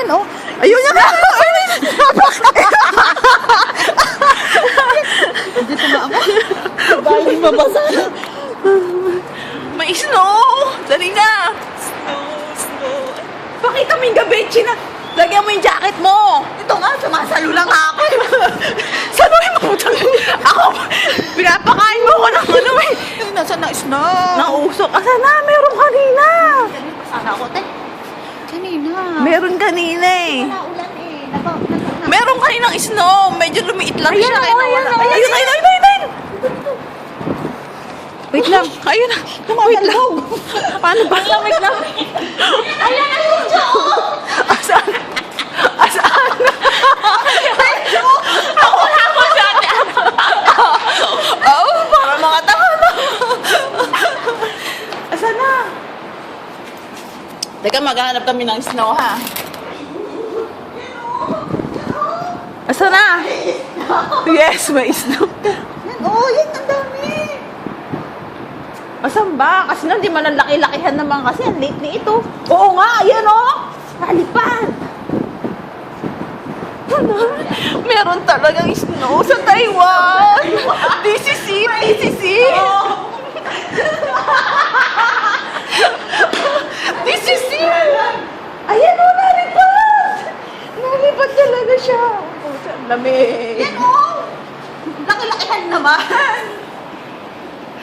Ayan, oh. Ayun niya ka! Hindi tumama. Baling mabasa. May snow! Dali na! Snow. Pakita mo yung gabechi na. Lagyan mo yung jacket mo. Ito nga, sumasalo lang ako. Saluhin mo po. Ako, pinapakain mo ko ng ano eh. Ay, nasa na snow. Nausok. Asa na? Meron kanina. Sana ako, te. Kanina. Meron kanina eh. Wala ulan eh. Meron kaninang snow. Medyo lumiit lang Ayan, siya. oh, ayan, oh. Ayun. Wait lang. Ayun na. Wait lang. Paano ba? Lamig lang. Ayan, ang video. Asaan? Asaan? Ako na ako sa atin. Oo, para mga tanga na. Asan na? Teka, maghahanap kami ng snow, ha? Asan na? Yes, may snow. Yan, oh, yan, ang dami. Asan ba? Kasi na, di man ang laki-lakihan naman kasi. Ang late ni ito. Oo nga, ayan o. Nalipad. Meron talagang snow sa Taiwan. This is it. This is it. This is it. Ayan o, nalipad. Nalipad talaga siya. Oh, ang lamig. Yan, oh. Laki-lakihan naman.